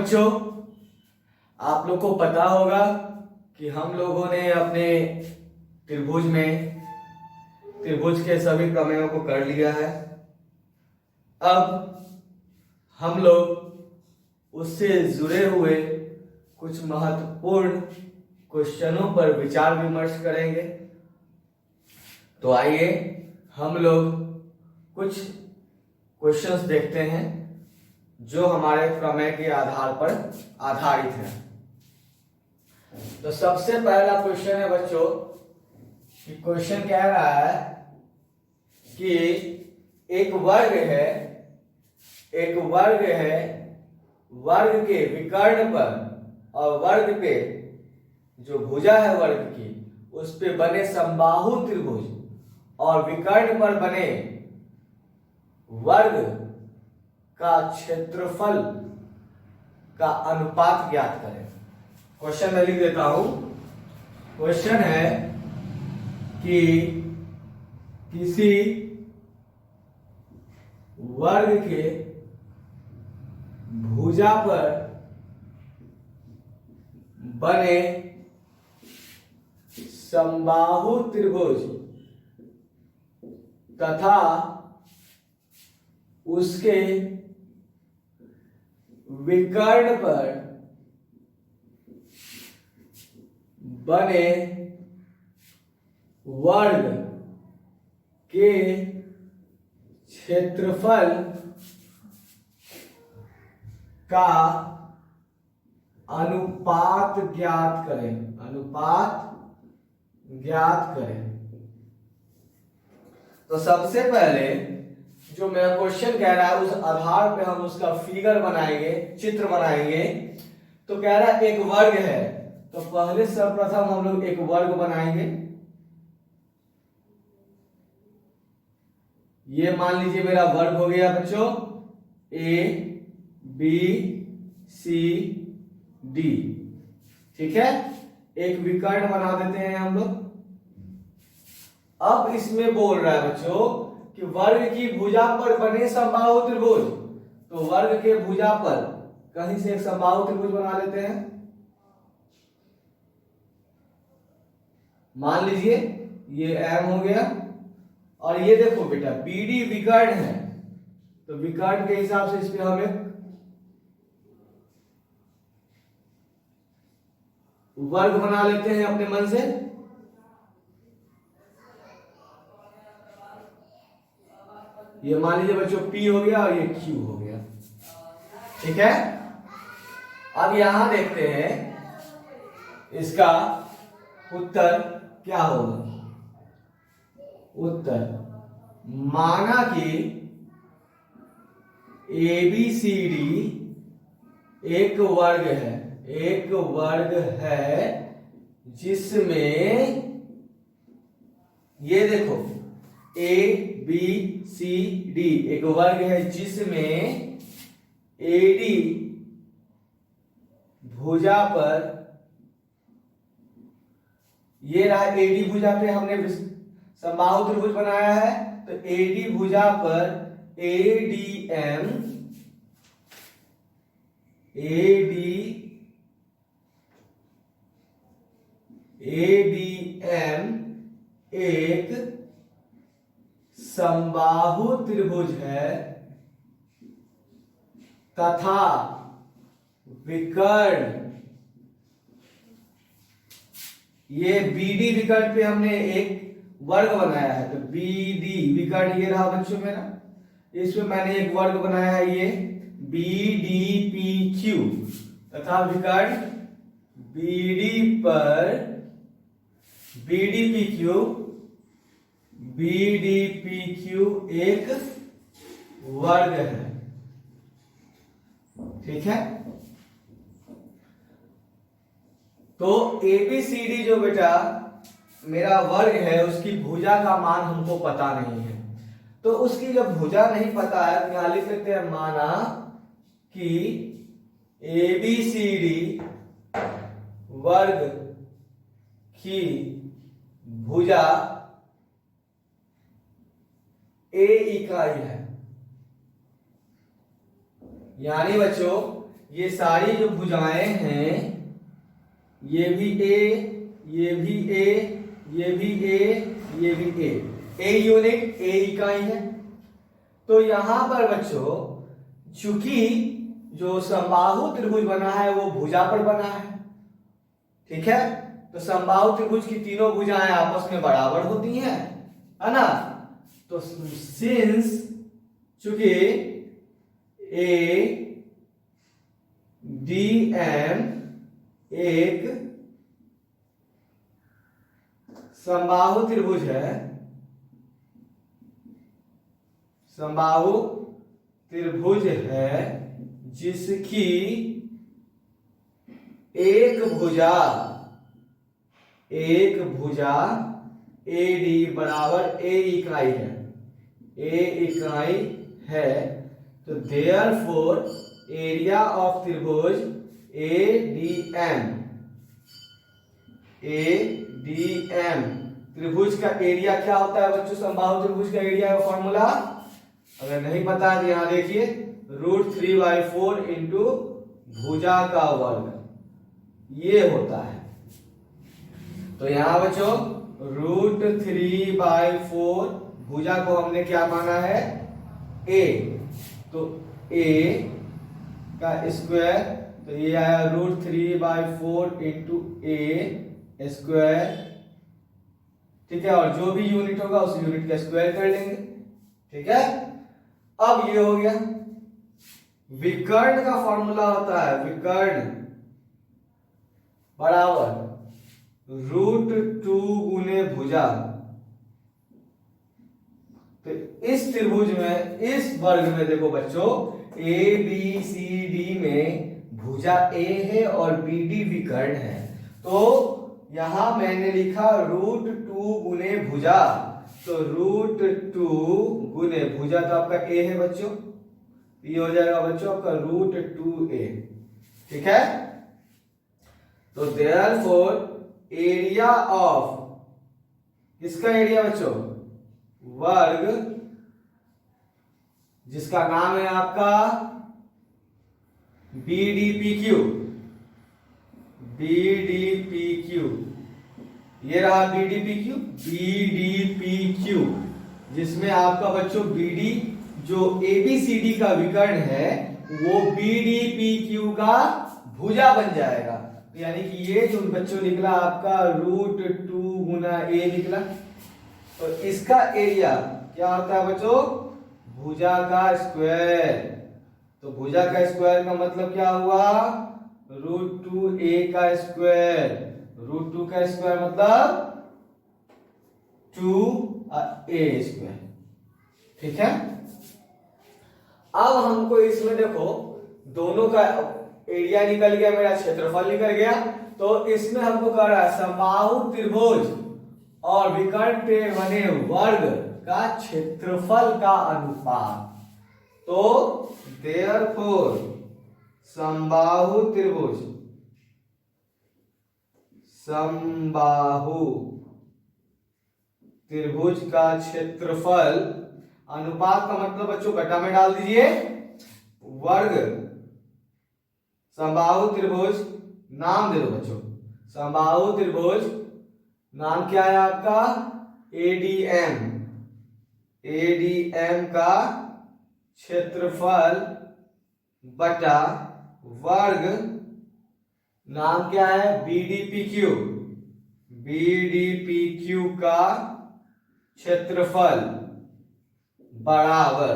बच्चों, आप लोग को पता होगा कि हम लोगों ने अपने त्रिभुज के सभी प्रमेयों को कर लिया है। अब हम लोग उससे जुड़े हुए कुछ महत्वपूर्ण क्वेश्चनों पर विचार विमर्श करेंगे। तो आइए हम लोग कुछ क्वेश्चंस देखते हैं जो हमारे प्रमेय के आधार पर आधारित है। तो सबसे पहला क्वेश्चन है बच्चों कि क्वेश्चन कह रहा है कि एक वर्ग है, वर्ग के विकर्ण पर और वर्ग पे जो भुजा है वर्ग की उस पे बने समबाहु त्रिभुज और विकर्ण पर बने वर्ग का क्षेत्रफल का अनुपात ज्ञात करें। क्वेश्चन मैं लिख देता हूं। क्वेश्चन है कि किसी वर्ग के भुजा पर बने समबाहु त्रिभुज तथा उसके विकर्ण पर बने वर्ग के क्षेत्रफल का अनुपात ज्ञात करें। तो सबसे पहले जो मेरा क्वेश्चन कह रहा है उस आधार पे हम उसका फिगर बनाएंगे, चित्र बनाएंगे। तो कह रहा है एक वर्ग है, तो पहले सर्वप्रथम हम लोग एक वर्ग बनाएंगे। ये मान लीजिए मेरा वर्ग हो गया बच्चों ए बी सी डी, ठीक है। एक विकर्ण बना देते हैं हम लोग। अब इसमें बोल रहा है बच्चों कि वर्ग की भुजा पर बने समबाहु त्रिभुज, तो वर्ग के भुजा पर कहीं से एक समबाहु त्रिभुज बना लेते हैं। मान लीजिए ये एम हो गया और ये देखो बेटा बीडी विकर्ण है, तो विकर्ण के हिसाब से इस पे हम एक वर्ग बना लेते हैं अपने मन से। ये मान लीजिए बच्चों P हो गया और ये Q हो गया, ठीक है। अब यहां देखते हैं इसका उत्तर क्या होगा। उत्तर माना कि ABCD एक वर्ग है जिसमें ये देखो ABCD एक वर्ग है जिसमें AD भुजा पर, ये रहा AD भुजा पे हमने समबाहु त्रिभुज बनाया है, तो AD भुजा पर ADM एक समबाहु त्रिभुज है तथा विकर्ण, ये BD विकर्ण पे हमने एक वर्ग बनाया है, तो BD विकर्ण ये रहा बच्चों मेरा, इसमें मैंने एक वर्ग बनाया है ये BDPQ तथा विकर्ण BDPQ एक वर्ग है, ठीक है। तो ABCD जो बेटा मेरा वर्ग है उसकी भुजा का मान हमको पता नहीं है, तो उसकी जब भुजा नहीं पता है तो यहां लिख लेते हैं माना कि ABCD वर्ग की भुजा A इकाई है। यानी बच्चों ये सारी जो भुजाएं हैं, ये भी ए, ये भी ए, ये भी ए, ये भी ए यूनिट, ए इकाई है। तो यहां पर बच्चों चूंकि जो समबाहु त्रिभुज बना है वो भुजा पर बना है, ठीक है। तो समबाहु त्रिभुज की तीनों भुजाएं आपस में बराबर होती हैं, है ना। तो सिंस चूंकि ए डी एम एक समबाहु त्रिभुज है, समबाहु त्रिभुज है जिसकी एक भुजा ए डी बराबर ए इकाई है, ए इकाई है। तो देयरफॉर एरिया ऑफ त्रिभुज ए डी एम त्रिभुज का एरिया क्या होता है बच्चों? समबाहु त्रिभुज का एरिया का फॉर्मूला अगर नहीं पता है तो यहां देखिए, √3/4 इंटू भुजा का वर्ग, ये होता है। तो यहां बच्चों √3/4 भुजा को हमने क्या माना है? ए। तो ए का स्क्वायर, तो ये आया √3/4 इंटू ए स्क्वायर, ठीक है। और जो भी यूनिट होगा उस यूनिट का स्क्वायर कर लेंगे, ठीक है। अब ये हो गया। विकर्ण का फॉर्मूला होता है, विकर्ण बराबर √2 गुने भुजा। तो इस त्रिभुज में, इस वर्ग में देखो बच्चों, ए बी सी डी में भुजा ए है और बी डी विकर्ण है। तो यहां मैंने लिखा √2 गुने भुजा, तो √2 गुने भुजा तो आपका ए है बच्चों, ये हो जाएगा बच्चों आपका √2a, ठीक है। तो देयरफॉर एरिया ऑफ, किसका एरिया बच्चों? वर्ग, जिसका नाम है आपका BDPQ, ये रहा BDPQ, जिसमें आपका बच्चों BD जो ABCD का विकर्ण है वो BDPQ का भुजा बन जाएगा। यानी कि ये जो बच्चों निकला आपका √2 गुना ए निकला। तो इसका एरिया क्या होता है बच्चों? भुजा का स्क्वायर। तो भुजा का स्क्वायर का मतलब क्या हुआ? √2a का स्क्वायर। √2 का स्क्वायर मतलब 2a स्क्वायर, ठीक है। अब हमको इसमें देखो दोनों का एरिया निकल गया, मेरा क्षेत्रफल निकल गया। तो इसमें हमको कह रहा है समबाहु त्रिभुज और विकर्ण पे बने वर्ग का क्षेत्रफल का अनुपात। तो देयरफॉर समबाहु त्रिभुज, समबाहु त्रिभुज का क्षेत्रफल, अनुपात का मतलब बच्चों घटा में डाल दीजिए, वर्ग समबाहु त्रिभुज, नाम दे दो बच्चों, समबाहु त्रिभुज नाम क्या है आपका? ADM, ADM का क्षेत्रफल बटा वर्ग नाम क्या है? BDPQ, BDPQ का क्षेत्रफल बराबर।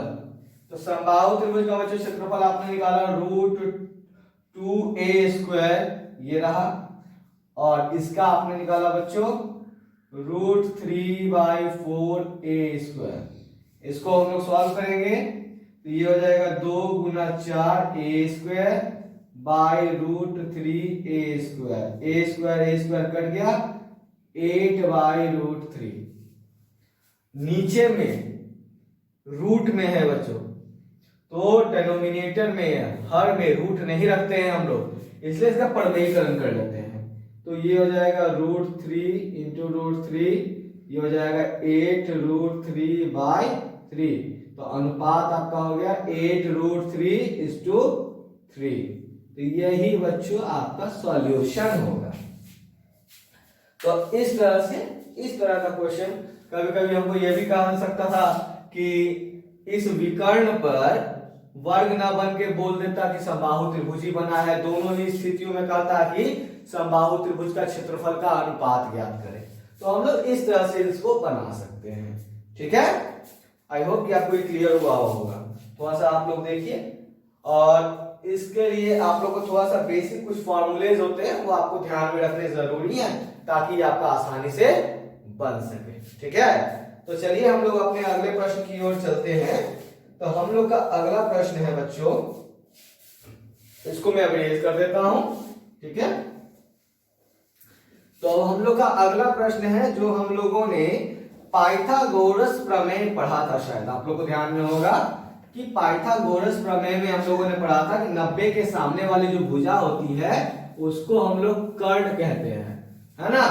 तो समबाहु त्रिभुज का बच्चों क्षेत्रफल आपने निकाला √2a स्क्वायर, ये रहा। और इसका आपने निकाला बच्चों √3/4a स्क्वायर। इसको हम लोग सॉल्व करेंगे तो ये हो जाएगा 2 गुना 4a square by √3a square. a square cut गया, 8/√3। नीचे में रूट में है बच्चों, तो डिनोमिनेटर में है, हर में रूट नहीं रखते हैं हम लोग, इसलिए इसका परवैयीकरण कर लेते हैं। तो ये हो जाएगा √3 इंटू √3, ये हो जाएगा 8√3/3। तो अनुपात आपका हो गया 8√3:3। तो यही बच्चों आपका सॉल्यूशन होगा। तो इस तरह का क्वेश्चन कभी कभी हमको यह भी कहा जा सकता था कि इस विकर्ण पर वर्ग ना बन के बोल देता कि समबाहु त्रिभुज ही बना है। दोनों ही स्थितियों में कहता कि समबाहु त्रिभुज का क्षेत्रफल का अनुपात ज्ञात करें। तो हम लोग इस तरह से इसको बना सकते हैं। ठीक है, आई होप कि आपको क्लियर हुआ होगा। थोड़ा सा आप लोग देखिए, और इसके लिए आप लोग को थोड़ा सा बेसिक कुछ फॉर्मूलेज होते हैं वो आपको ध्यान में रखने जरूरी है ताकि आपका आसानी से बन सके। ठीक है, तो चलिए हम लोग अपने अगले प्रश्न की ओर चलते हैं। तो हम लोग का अगला प्रश्न है बच्चों, इसको मैं अरेंज कर देता हूं। ठीक है, तो हम लोग का अगला प्रश्न है जो हम लोगों ने पाइथागोरस प्रमेय पढ़ा था। शायद आप लोग को ध्यान में होगा कि पाइथागोरस प्रमेय में हम लोगों ने पढ़ा था कि 90 के सामने वाली जो भुजा होती है उसको हम लोग कर्ण कहते हैं, है ना।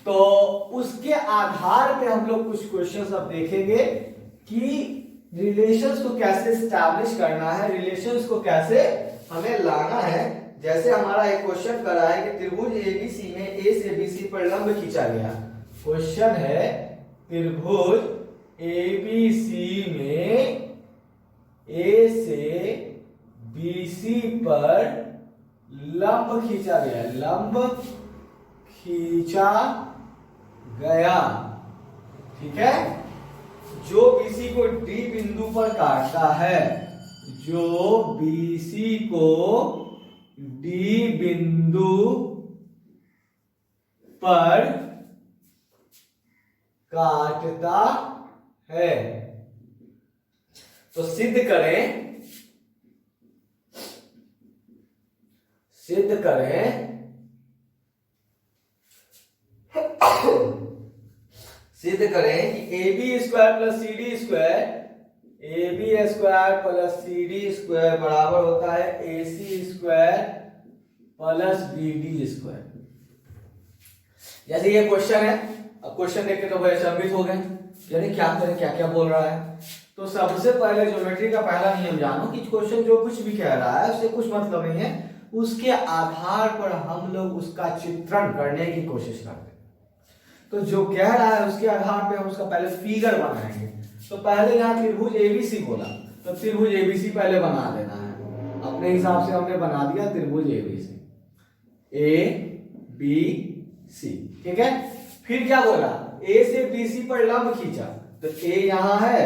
तो उसके आधार पे हम लोग कुछ क्वेश्चंस अब देखेंगे कि रिलेशंस को कैसे एस्टैब्लिश करना है, रिलेशंस को कैसे हमें लाना है। जैसे हमारा एक क्वेश्चन करा है कि त्रिभुज एबीसी में ए से बीसी पर लंब खींचा गया। क्वेश्चन है त्रिभुज एबीसी में ए से बीसी पर लंब खींचा गया, लंब खींचा गया। ठीक है, जो बीसी को डी बिंदु पर काटता है, जो बीसी को डी बिंदु पर काटता है। तो सिद्ध करें कि A B square plus C D square, A B square plus C D square बराबर होता है A C square plus B D square. जैसे ये क्वेश्चन है, अब क्वेश्चन देख के तो बड़े अचंभित हो गए, यानी क्या करें, क्या क्या बोल रहा है। तो सबसे पहले ज्योमेट्री का पहला नियम जानो कि क्वेश्चन जो कुछ भी कह रहा है उससे कुछ मतलब नहीं है, उसके आधार पर हम लोग उसका चित्रण करने की कोशिश करते हैं। तो जो कह रहा है उसके आधार पे हम उसका पहले फिगर बनाएंगे। तो पहले यहाँ त्रिभुज एबीसी बोला तो त्रिभुज एबीसी पहले बना देना है। अपने हिसाब से हमने बना दिया त्रिभुज एबीसी, ए बी सी। ठीक है, फिर क्या बोला, ए से बीसी पर लंब खींचा, तो ए यहां है,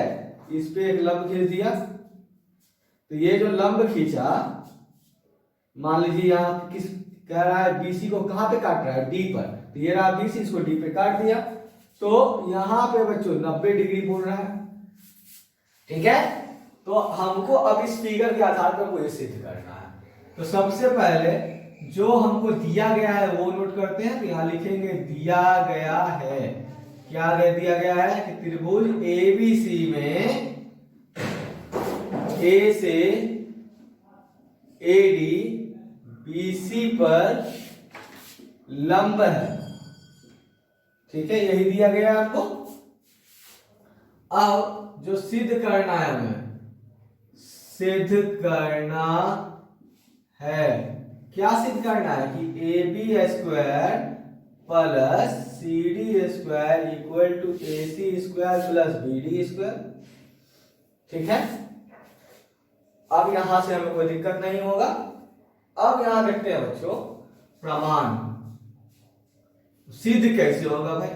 इस पे एक लंब खींच दिया। तो ये जो लंब खींचा, मान लीजिए यहां किस कह रहा है, बीसी को कहां पे काट रहा है, डी पर। तो ये रहा बीसी, इसको डी पे काट दिया। तो यहां पे बच्चों 90 डिग्री बोल रहा है। ठीक है, तो हमको अब इस फिगर के आधार पर कोई सिद्ध करना है। तो सबसे पहले जो हमको दिया गया है वो नोट करते हैं। तो यहां लिखेंगे दिया गया है, क्या दिया गया है कि त्रिभुज एबीसी में ए से एडी बीसी पर लंब है। ठीक है, यही दिया गया आपको। अब जो सिद्ध करना है हमें, सिद्ध करना है, क्या सिद्ध करना है कि A B square plus C D square equal to A C square plus B D square. ठीक है, अब यहां से हमें कोई दिक्कत नहीं होगा। अब यहां देखते हैं बच्चों प्रमाण सिद्ध कैसे होगा भाई।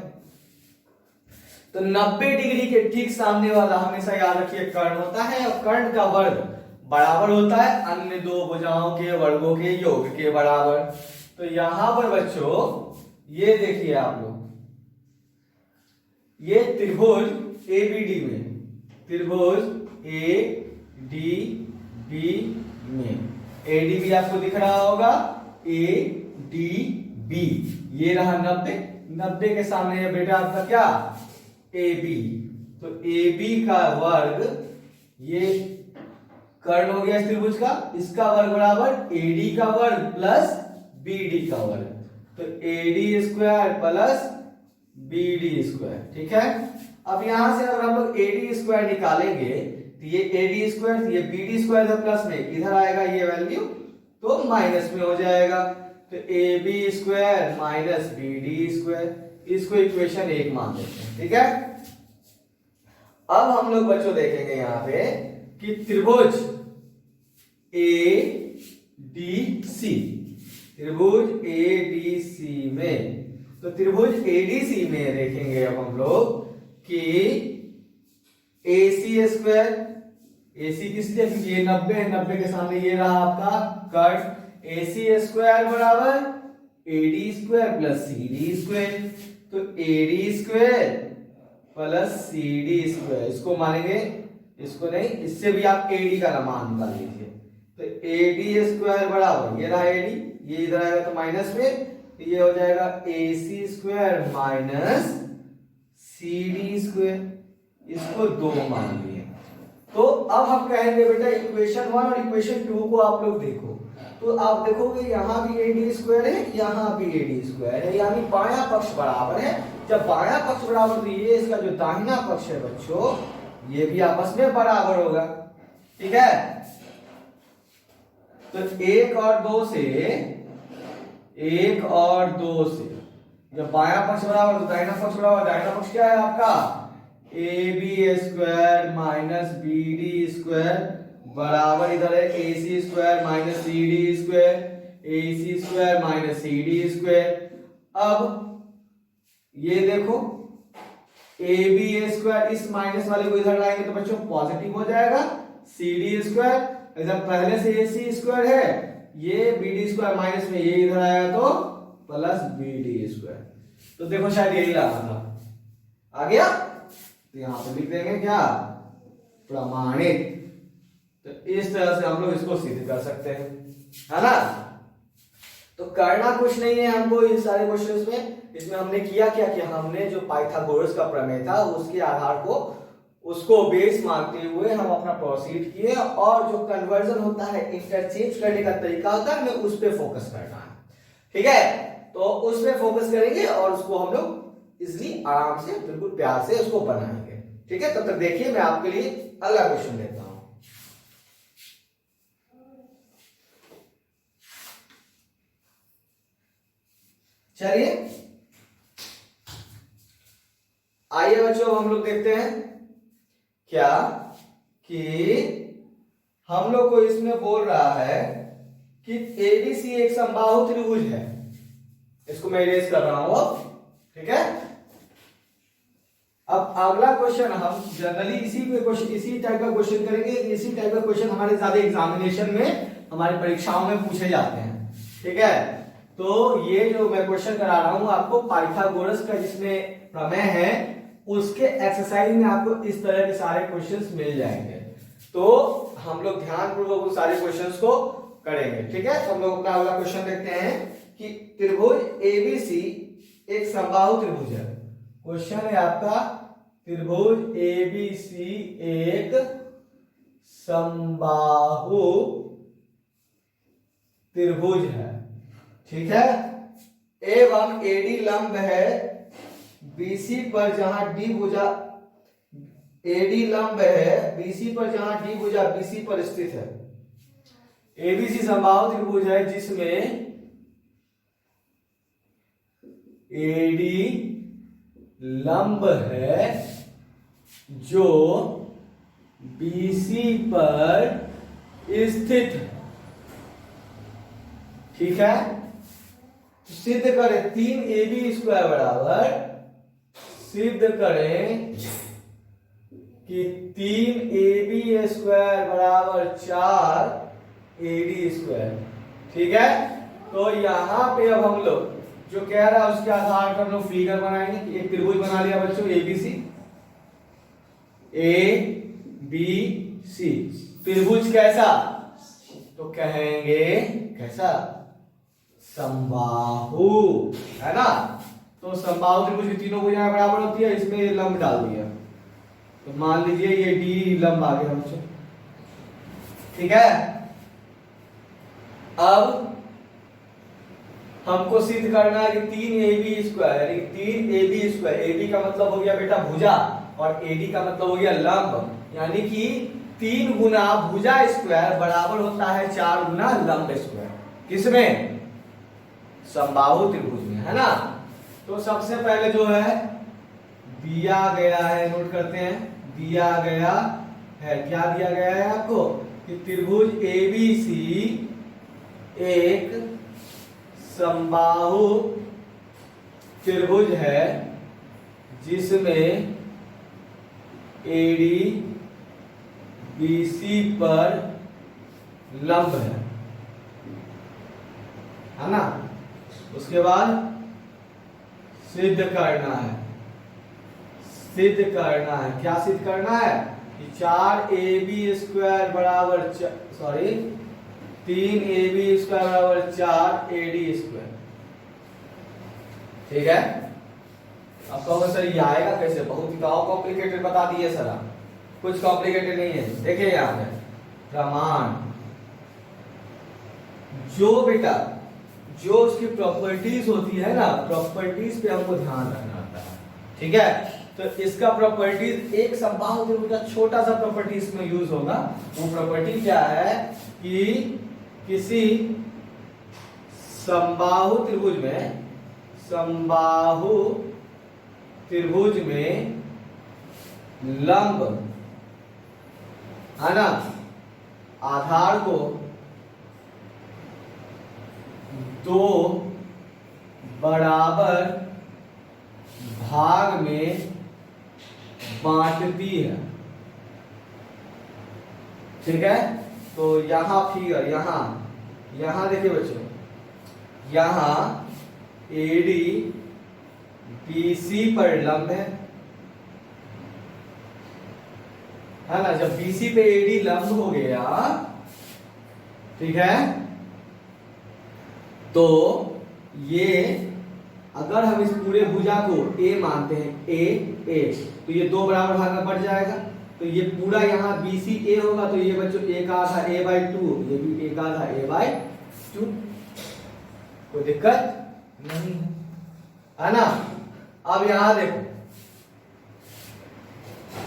तो 90 डिग्री के ठीक सामने वाला हमेशा याद रखिए कर्ण होता है, और कर्ण का वर्ग बराबर होता है अन्य दो भुजाओं के वर्गों के योग के बराबर। तो यहां पर बच्चों ये देखिए आप लोग, ये त्रिभुज एबीडी में, त्रिभुज ए डी बी में, एडीबी आपको दिख रहा होगा, ए डी बी, ये रहा 90 के सामने है बेटा आपका क्या, ए बी। तो ए बी का वर्ग, ये कर्ण हो गया त्रिभुज का, इसका वर्ग बराबर एडी का वर्ग प्लस बीडी का वर्ग। तो AD square plus BD square. ठीक है, अब यहां से अगर हम लोग एडी स्क्वायर निकालेंगे तो ये एडी स्क्वायर, ये बीडी स्क्वायर प्लस में इधर आएगा ये वैल्यू, तो माइनस में हो जाएगा, तो A B square minus B D square, इसको इक्वेशन 1 मान लेते हैं। ठीक है, अब हम लोग बच्चों देखेंगे यहाँ पे कि त्रिभुज ए डी सी, त्रिभुज ए डी सी में, तो त्रिभुज ए डी सी में देखेंगे अब हम लोग कि ए सी स्क्वायर, ए सी किस लिए, क्योंकि ये 90 है, 90 के सामने ये रहा आपका कट, ए सी स्क्वायर बराबर A D square plus C D square, तो A D square plus C D square, इसको मानेंगे, इसको नहीं, इससे भी आप ए डी का मान निकाल लीजिए, तो ए डी स्क्वायर बराबर ये रहा ए डी, ये इधर आएगा तो माइनस में, तो ये हो जाएगा A C square minus C D square, इसको 2 मान लिए। तो अब हम कहेंगे बेटा इक्वेशन 1 और इक्वेशन 2 को आप लोग देखो, तो आप देखोगे यहाँ भी ए डी स्क्वायर है, यहाँ भी ए डी स्क्वायर है, यानी बायां पक्ष बराबर है। जब बायां पक्ष बराबर, तो ये इसका जो दाहिना पक्ष है बच्चों, ये भी आपस में बराबर होगा। ठीक है, तो 1 और 2 से, 1 और 2 से जब बायां पक्ष बराबर तो दाहिना पक्ष बराबर, दाहिना पक्ष क्या है आपका A B square minus B D square बराबर इधर है A C square minus C D square, A C square minus C D square. अब ये देखो ए बी स्क्वायर, इस माइनस वाले को इधर लाएंगे तो बच्चों पॉजिटिव हो जाएगा, सी डी स्क्वायर इधर पहले से ए सी स्क्वायर है, ये बी डी स्क्वायर माइनस में ये इधर आया तो प्लस बी डी स्क्वायर, तो देखो शायद यही लाना था, आ गया, तो यहां पे लिख देंगे क्या, प्रमाणित। तो इस तरह से हम लोग इसको सिद्ध कर सकते हैं, है ना। तो करना कुछ नहीं है हमको इन सारे क्वेश्चंस में, इसमें हमने किया क्या कि हमने जो पाइथागोरस का प्रमेय था उसके आधार को, उसको बेस मानते हुए हम अपना प्रोसीड किए, और जो कन्वर्जन होता है, इंटरचेंज करने का तरीका होता है, हमें उस पर फोकस करना है। ठीक है, तो उस पर फोकस करेंगे और उसको हम लोग इजिली आराम से बिल्कुल प्यार से उसको बनाएंगे। ठीक है, तब तक देखिए मैं आपके लिए अगला क्वेश्चन लेता हूं। चलिए आइए बच्चों, हम लोग देखते हैं क्या कि हम लोग को इसमें बोल रहा है कि एबीसी एक समबाहु त्रिभुज है, इसको मैं इरेज कर रहा हूं। ठीक है, अब अगला क्वेश्चन हम जनरली इसी टाइप का क्वेश्चन करेंगे, इसी टाइप का क्वेश्चन हमारे ज्यादा एग्जामिनेशन में, हमारी परीक्षाओं में पूछे जाते हैं। ठीक है, तो ये जो मैं क्वेश्चन करा रहा हूं आपको पाइथागोरस का जिसमें प्रमेय है, उसके एक्सरसाइज में आपको इस तरह के सारे क्वेश्चंस मिल जाएंगे, तो हम लोग ध्यानपूर्वक उस सारे क्वेश्चंस को करेंगे। ठीक है, तो हम लोग अपना अगला क्वेश्चन देखते हैं कि त्रिभुज एबीसी एक समबाहु त्रिभुज है। क्वेश्चन है आपका, त्रिभुज एबीसी एक समबाहु त्रिभुज है। ठीक है, एवं एडी लंब है बीसी पर जहां डी भुजा, एडी लंब है बीसी पर जहां डी भुजा बीसी पर स्थित है। एबीसी समबाहु त्रिभुज है जिसमें एडी लंब है जो बीसी पर स्थित है। ठीक है, सिद्ध करें 3ab स्क्वायर बराबर, सिद्ध करें कि 3ab स्क्वायर बराबर 4ad स्क्वायर। ठीक है, तो यहां पे अब हम लोग जो कह रहा है उसके आधार पर हम लोग फिगर बनाएंगे। एक त्रिभुज बना लिया बच्चों एबीसी, ए बी सी, त्रिभुज कैसा, तो कहेंगे कैसा, समबाहु, है ना। तो समबाहु त्रिभुज की तीनों भुजाएं बराबर होती है, इसमें लंब डाल दिया, तो मान लीजिए ये डी लंब आ गया बच्चों। ठीक है, अब हमको सिद्ध करना है कि 3ab स्क्वायर, यानी 3ab स्क्वायर, ab का मतलब हो गया बेटा भुजा और ad का मतलब हो गया लंब, यानी कि 3 गुना भुजा स्क्वायर बराबर होता है 4 गुना लंब स्क्वायर। किसमें? समबाहु त्रिभुज में, है ना। तो सबसे पहले जो है दिया गया है, नोट करते हैं, दिया गया है, क्या दिया गया है आपको कि त्रिभुज ABC एक समबाहु त्रिभुज है जिसमें AD BC पर लंब है ना। उसके बाद सिद्ध करना है, सिद्ध करना है, क्या सिद्ध करना है कि 4AB² बराबर 3AB² बराबर 4AD²। ठीक है। अब कहोगे सर ये आएगा कैसे, बहुत ही कॉम्प्लिकेटेड बता दिए सर आप, कुछ कॉम्प्लिकेटेड नहीं है। देखिए यहाँ पे प्रमाण, जो बेटा जो उसकी प्रॉपर्टीज होती है ना, प्रॉपर्टीज पे हमको ध्यान रखना होता है। ठीक है। तो इसका प्रॉपर्टीज एक समबाहु त्रिभुज का छोटा सा प्रॉपर्टी इसमें यूज होगा। वो प्रॉपर्टी क्या है कि किसी समबाहु त्रिभुज में, समबाहु त्रिभुज में लंब, है ना, आधार को दो बराबर भाग में बांटती है। ठीक है। तो यहां फिगर, यहां देखिए बच्चों, यहां AD BC पर लंब है ना। जब BC पे AD लंब हो गया, ठीक है, तो ये अगर हम इस पूरे भुजा को A मानते हैं, A तो ये दो बराबर भाग में बढ़ जाएगा। तो ये पूरा यहाँ BC A होगा, तो ये बच्चों एक आधा A/2, ये भी एक आधा A/2। कोई दिक्कत नहीं है ना। अब यहां देखो,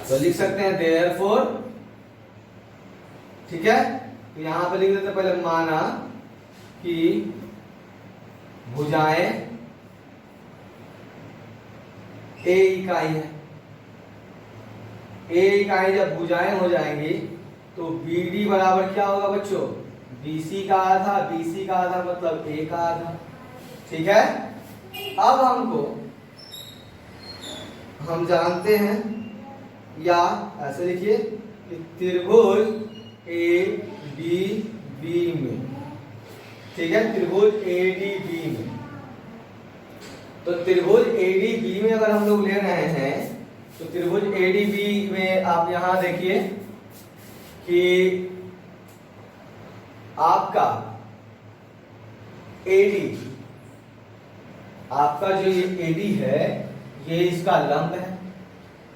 तो लिख सकते हैं therefore, ठीक है। तो यहां पे लिख देते पहले, माना कि भुजाएं A इकाई है। A इकाई जब भुजाएं हो जाएंगी तो BD बराबर क्या होगा बच्चों, BC का आधा, BC का आधा मतलब A का आधा। ठीक है। अब हम जानते हैं, या ऐसे लिखिए कि त्रिभुज ADB में, ठीक है, त्रिभुज ADB में, तो त्रिभुज ADB में अगर हम लोग ले रहे हैं तो त्रिभुज ADB में आप यहां देखिए कि आपका AD, आपका जो ये AD है ये इसका लंब है।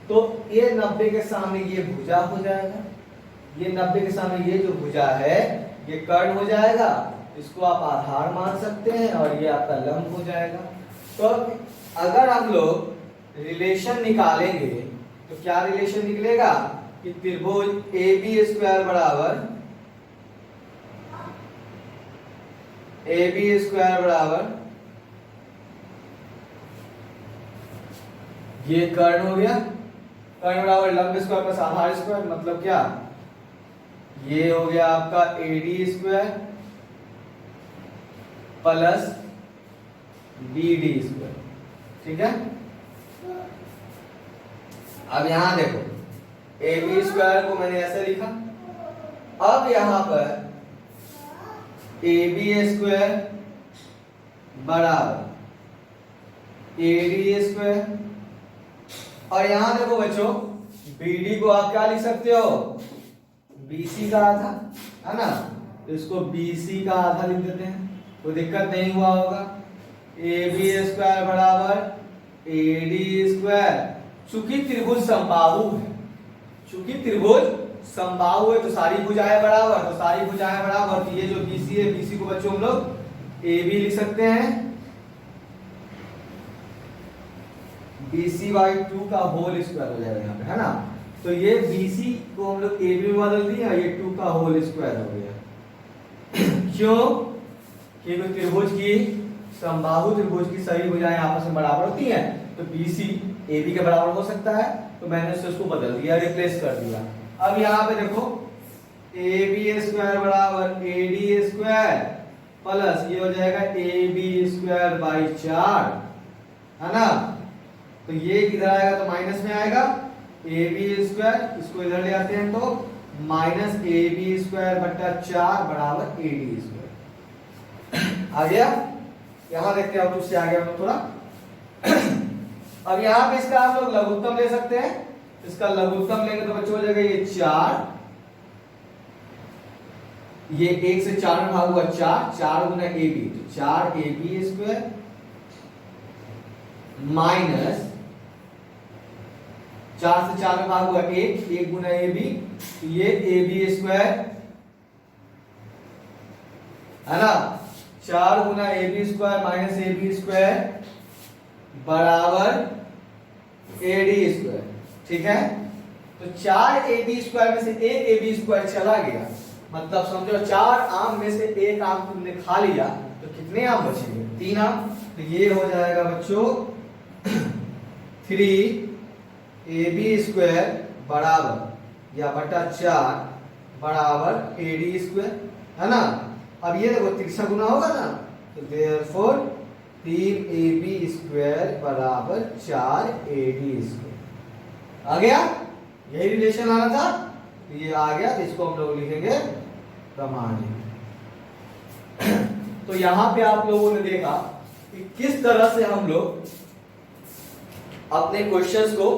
तो ये 90 के सामने ये भुजा हो जाएगा, ये 90 के सामने ये जो भुजा है ये कर्ण हो जाएगा, इसको आप आधार मान सकते हैं, और ये आपका लंब हो जाएगा। तो अगर हम लोग रिलेशन निकालेंगे तो क्या रिलेशन निकलेगा कि त्रिभुज AB² बराबर ये कर्ण हो गया, कर्ण बराबर लंब स्क्वायर प्लस आधार स्क्वायर, मतलब क्या, ये हो गया आपका AD² प्लस BD²। ठीक है। अब यहां देखो AB² को मैंने ऐसे लिखा, अब यहां पर AB² बराबर AD², और यहां देखो बच्चों BD को आप क्या लिख सकते हो, BC का आधा, है ना, तो इसको BC का आधा लिख देते हैं, कोई दिक्कत नहीं हुआ होगा। AB² बराबर AD², चूंकि त्रिभुज समबाहु है, चूंकि त्रिभुज समबाहु है तो सारी भुजाएं बराबर, तो सारी भुजाएं बराबर, तो ये जो BC है, BC को बच्चों हम लोग AB लिख सकते हैं, BC/2 का होल स्क्वायर हो जाएगा यहाँ पे, है ना। तो ये BC को हम लोग AB में बदल दिया, ये 2 का होल स्क्वायर हो गया। क्यों? कि त्रिभुज की समबाहु त्रिभुज की सभी भुजाएं आपस में बराबर होती हैं, तो BC AB के बराबर हो सकता है, तो मैंने उसको बदल दिया, रिप्लेस कर दिया। अब यहाँ पे देखो AB स्क्वायर बराबर AD स्क्वायर प्लस ये हो जाएगा AB स्क्वायर बाई 4, है ना। तो ये किधर आएगा तो माइनस में आएगा, AB स्क्वायर इसको इधर ले आते हैं तो माइनस AB स्क्वायर बट्टा 4 बराबर AD स्क्वायर आ गया। यहां देखते हैं, अब उससे आ गया थोड़ा। अब यहाँ पे इसका आप लोग लघुत्तम ले सकते हैं, इसका लघुत्तम लेंगे तो बच्चों हो जाएगा ये 4, ये 1 से 4 में भाग हुआ 4 गुना AB, तो 4 AB स्क्वायर माइनस 4 से 4 में भाग हुआ 1 गुना AB, तो ये AB स्क्वायर, है ना। 4 गुना AB square minus AB square बराबर AD स्क्वायर, ठीक है। तो 4 AB स्क्वायर में से 1 AB स्क्वायर चला गया, मतलब समझो 4 आम में से 1 आम तुमने खा लिया, तो कितने आम बचेंगे, 3 आम। तो ये हो जाएगा बच्चों 3AB स्क्वायर बराबर या बटा 4 बराबर AD स्क्वायर, है ना। अब ये देखो तिरछा गुना होगा ना, तो देयरफॉर 3AB स्क्वायर बराबर 4AD स्क्वायर आ गया। यही रिलेशन आना था, तो ये आ गया, तो इसको हम लोग लिखेंगे प्रमाणित। तो यहां पे आप लोगों ने देखा कि किस तरह से हम लोग अपने क्वेश्चंस को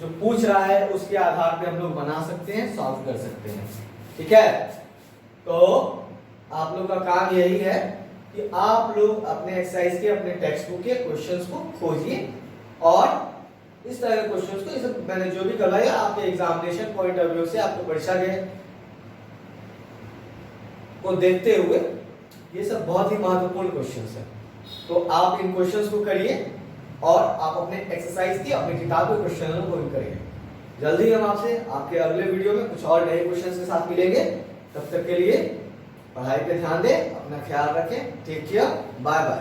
जो पूछ रहा है उसके आधार पे हम लोग बना सकते हैं, सॉल्व कर सकते हैं, ठीक है। तो आप लोग का काम यही है कि आप लोग अपने एक्सरसाइज के, अपने टेक्स्ट बुक के क्वेश्चंस को खोजिए और इस तरह के क्वेश्चंस को, इसे मैंने जो भी करवाया आपके एग्जामिनेशन पॉइंट ऑफ व्यू से, आपको परीक्षा के को देखते हुए, ये सब बहुत ही महत्वपूर्ण क्वेश्चंस है। तो आप इन क्वेश्चंस को करिए और आप अपने एक्सरसाइज की, अपनी किताब के क्वेश्चनों को करिए। जल्दी हम आपसे आपके अगले वीडियो में कुछ और नए क्वेश्चंस के साथ मिलेंगे। तब तक के लिए पढ़ाई पे ध्यान दें, अपना ख्याल रखें, टेक केयर, बाय बाय।